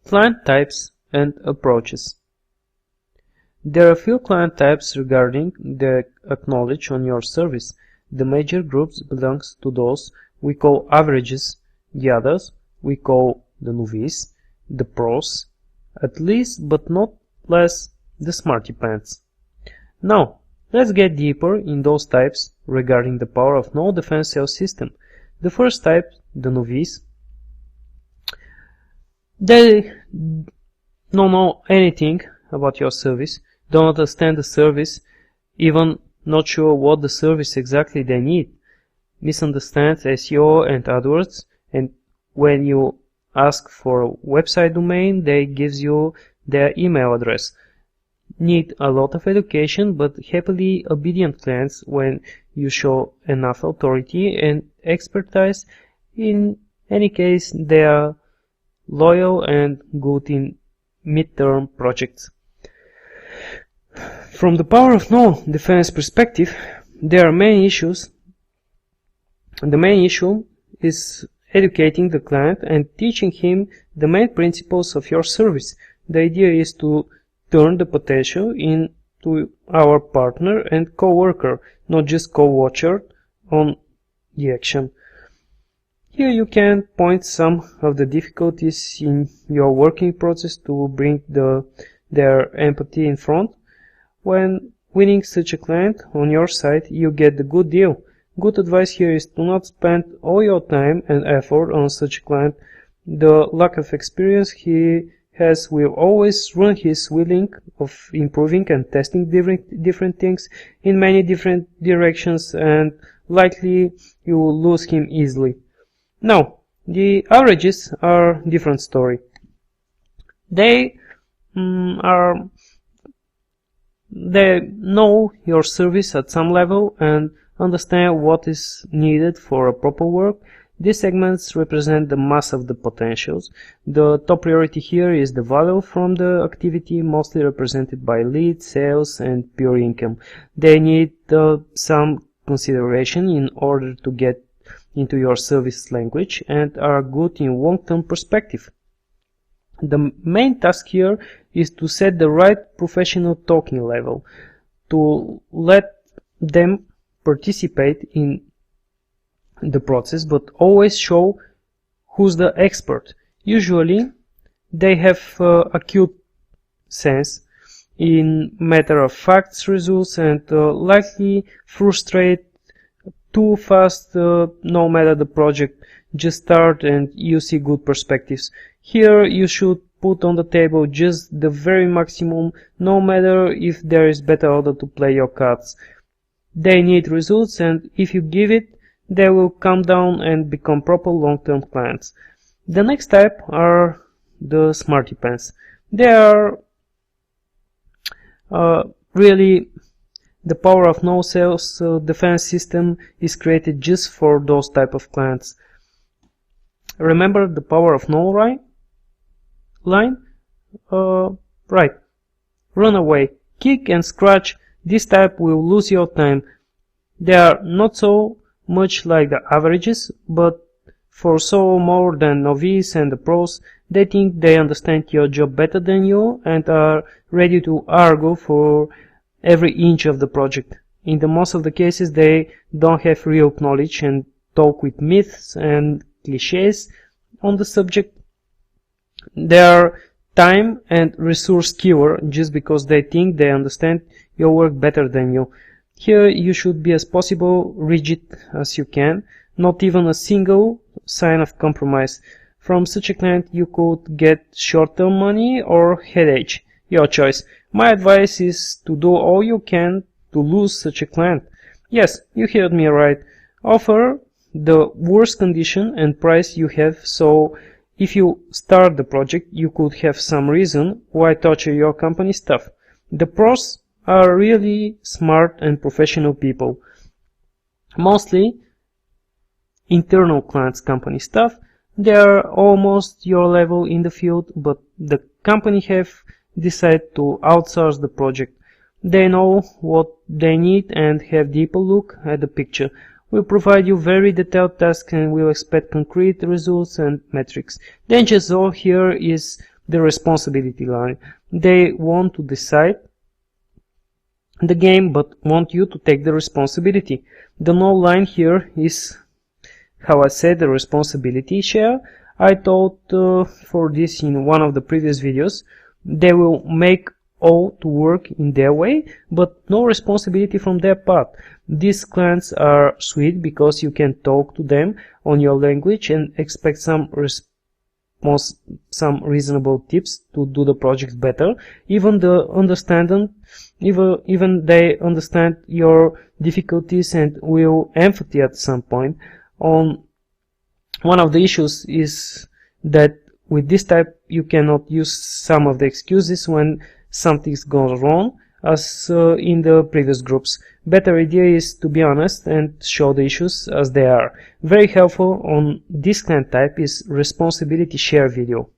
Client types and approaches. There are few client types regarding the acknowledge on your service. The major groups belongs to those we call averages, the others we call the novice, the pros, at least but not less the smarty pants. Now, let's get deeper in those types regarding the power of no defense sales system. The first type, the novice, they don't know anything about your service, don't understand the service, even not sure what the service exactly they need, misunderstands SEO and AdWords, and when you ask for a website domain, they gives you their email address. Need a lot of education, but happily obedient clients when you show enough authority and expertise. In any case, they are loyal and good in mid-term projects. From the power of no defense perspective, there are many issues. The main issue is educating the client and teaching him the main principles of your service. The idea is to turn the potential into our partner and co-worker, not just co-watcher on the action. Here you can point some of the difficulties in your working process to bring their empathy in front. When winning such a client on your side, you get the good deal. Good advice here is to not spend all your time and effort on such a client. The lack of experience he has will always ruin his willing of improving and testing different things in many different directions, and likely you will lose him easily. Now, the averages are different story. They know your service at some level and understand what is needed for a proper work. These segments represent the mass of the potentials. The top priority here is the value from the activity, mostly represented by leads, sales, and pure income. They need some consideration in order to get into your service language and are good in long-term perspective. The main task here is to set the right professional talking level, to let them participate in the process, but always show who's the expert. Usually they have acute sense in matter of facts results and likely frustrate too fast no matter the project just start and you see good perspectives. Here you should put on the table just the very maximum, no matter if there is better order to play your cards. They need results, and if you give it, they will come down and become proper long-term clients. The next type are the smarty pants. They are really the power of no sales defense system is created just for those type of clients. Remember the power of no line? Right. Run away. Kick and scratch. This type will lose your time. They are not so much like the averages, but for so more than novice and the pros, they think they understand your job better than you and are ready to argue for every inch of the project. In the most of the cases, they don't have real knowledge and talk with myths and cliches on the subject. They are time and resource killer just because they think they understand your work better than you. Here you should be as possible rigid as you can, not even a single sign of compromise. From such a client you could get short-term money or headache, your choice. My advice is to do all you can to lose such a client. Yes, you heard me right. Offer the worst condition and price you have, so if you start the project you could have some reason why torture your company staff. The pros are really smart and professional people. Mostly internal clients company staff. They are almost your level in the field, but the company have decided to outsource the project. They know what they need and have deeper look at the picture. We'll provide you very detailed tasks and we'll expect concrete results and metrics. Danger zone here is the responsibility line. They want to decide the game but want you to take the responsibility. The no line here is how I said the responsibility share. I taught for this in one of the previous videos. They will make all to work in their way, but no responsibility from their part. These clients are sweet because you can talk to them on your language and expect some reasonable tips to do the project better. Even they understand your difficulties and will empathy at some point. One of the issues is that with this type you cannot use some of the excuses when something goes wrong, as in the previous groups. Better idea is to be honest and show the issues as they are. Very helpful on this client type is responsibility share video.